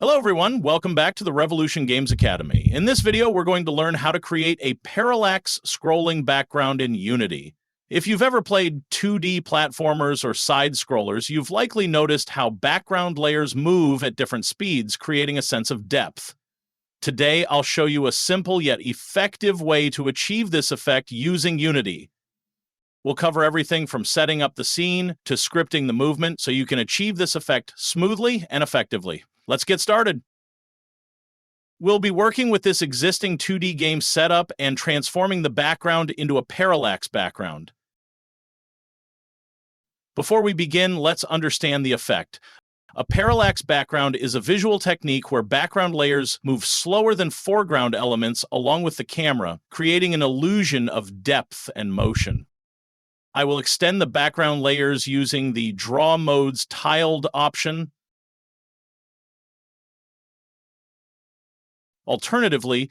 Hello everyone, welcome back to the Rev Games Academy. In this video, we're going to learn how to create a parallax scrolling background in Unity. If you've ever played 2D platformers or side-scrollers, you've likely noticed how background layers move at different speeds, creating a sense of depth. Today, I'll show you a simple yet effective way to achieve this effect using Unity. We'll cover everything from setting up the scene to scripting the movement so you can achieve this effect smoothly and effectively. Let's get started. We'll be working with this existing 2D game setup and transforming the background into a parallax background. Before we begin, let's understand the effect. A parallax background is a visual technique where background layers move slower than foreground elements along with the camera, creating an illusion of depth and motion. I will extend the background layers using the Draw Mode's Tiled option. Alternatively,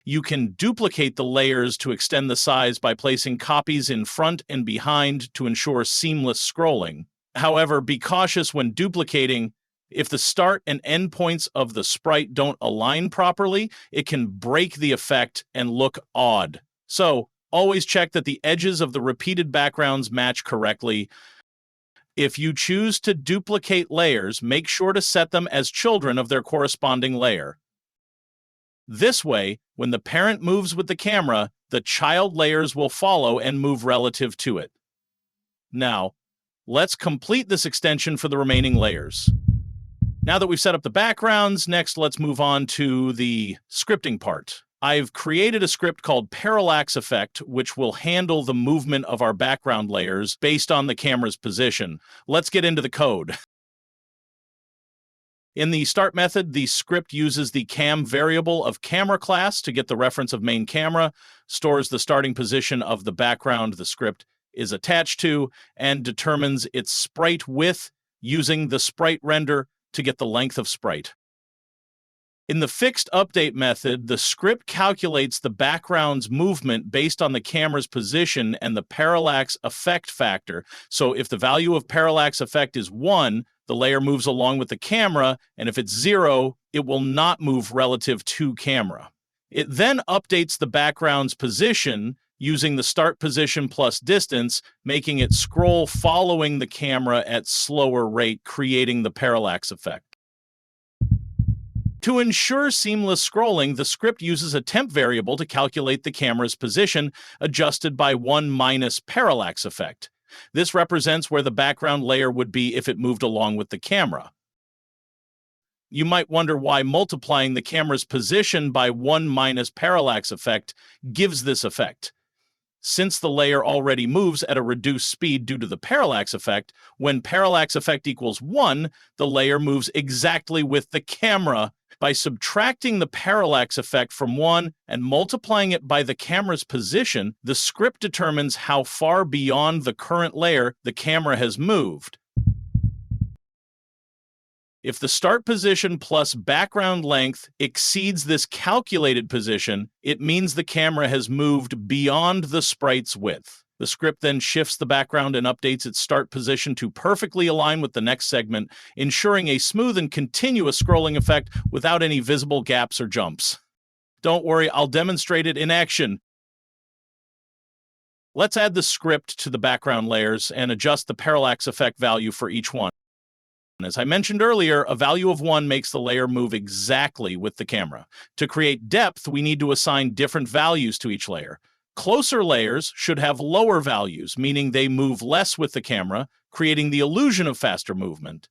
you can duplicate the layers to extend the size by placing copies in front and behind to ensure seamless scrolling. However, be cautious when duplicating. If the start and end points of the sprite don't align properly, it can break the effect and look odd. So, always check that the edges of the repeated backgrounds match correctly. If you choose to duplicate layers, make sure to set them as children of their corresponding layer. This way, when the parent moves with the camera, the child layers will follow and move relative to it. Now, let's complete this extension for the remaining layers. Now that we've set up the backgrounds, next let's move on to the scripting part. I've created a script called Parallax Effect, which will handle the movement of our background layers based on the camera's position. Let's get into the code. In the start method, the script uses the cam variable of camera class to get the reference of main camera, stores the starting position of the background the script is attached to, and determines its sprite width using the sprite render to get the length of sprite. In the fixed update method, the script calculates the background's movement based on the camera's position and the parallax effect factor. So if the value of parallax effect is 1, the layer moves along with the camera, and if it's 0, it will not move relative to camera. It then updates the background's position using the start position plus distance, making it scroll following the camera at slower rate, creating the parallax effect. To ensure seamless scrolling, the script uses a temp variable to calculate the camera's position, adjusted by 1 minus parallax effect. This represents where the background layer would be if it moved along with the camera. You might wonder why multiplying the camera's position by 1 minus parallax effect gives this effect. Since the layer already moves at a reduced speed due to the parallax effect, when parallax effect equals 1, the layer moves exactly with the camera. By subtracting the parallax effect from 1 and multiplying it by the camera's position, the script determines how far beyond the current layer the camera has moved. If the start position plus background length exceeds this calculated position, it means the camera has moved beyond the sprite's width. The script then shifts the background and updates its start position to perfectly align with the next segment, ensuring a smooth and continuous scrolling effect without any visible gaps or jumps. Don't worry, I'll demonstrate it in action. Let's add the script to the background layers and adjust the parallax effect value for each one. As I mentioned earlier, a value of 1 makes the layer move exactly with the camera. To create depth, we need to assign different values to each layer. Closer layers should have lower values, meaning they move less with the camera, creating the illusion of faster movement.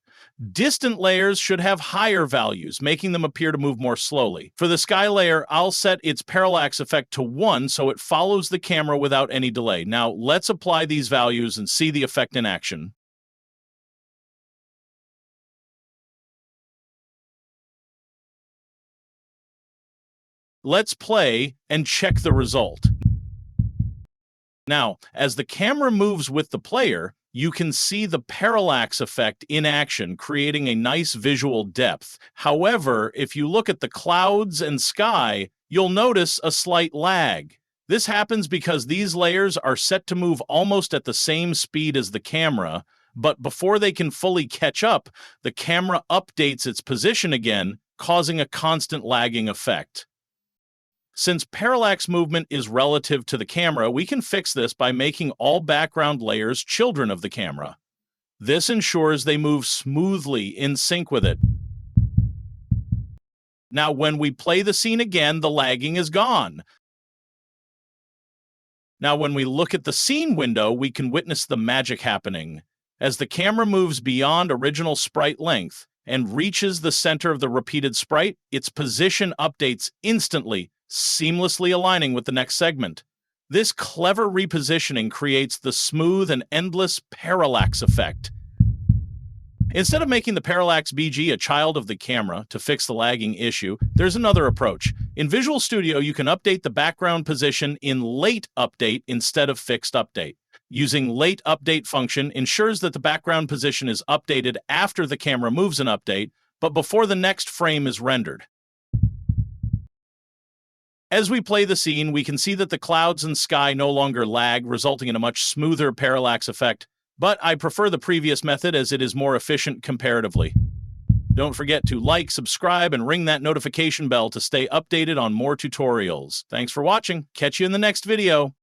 Distant layers should have higher values, making them appear to move more slowly. For the sky layer, I'll set its parallax effect to 1 so it follows the camera without any delay. Now, let's apply these values and see the effect in action. Let's play and check the result. Now, as the camera moves with the player, you can see the parallax effect in action, creating a nice visual depth. However, if you look at the clouds and sky, you'll notice a slight lag. This happens because these layers are set to move almost at the same speed as the camera, But before they can fully catch up, the camera updates its position again, causing a constant lagging effect. Since parallax movement is relative to the camera, we can fix this by making all background layers children of the camera. This ensures they move smoothly in sync with it. Now, when we play the scene again, the lagging is gone. Now, when we look at the scene window, we can witness the magic happening. As the camera moves beyond original sprite length and reaches the center of the repeated sprite, its position updates instantly, seamlessly aligning with the next segment. This clever repositioning creates the smooth and endless parallax effect. Instead of making the Parallax BG a child of the camera to fix the lagging issue, there's another approach. In Visual Studio, you can update the background position in late update instead of fixed update. Using late update function ensures that the background position is updated after the camera moves an update, but before the next frame is rendered. As we play the scene, we can see that the clouds and sky no longer lag, resulting in a much smoother parallax effect, but I prefer the previous method as it is more efficient comparatively. Don't forget to like, subscribe, and ring that notification bell to stay updated on more tutorials. Thanks for watching. Catch you in the next video.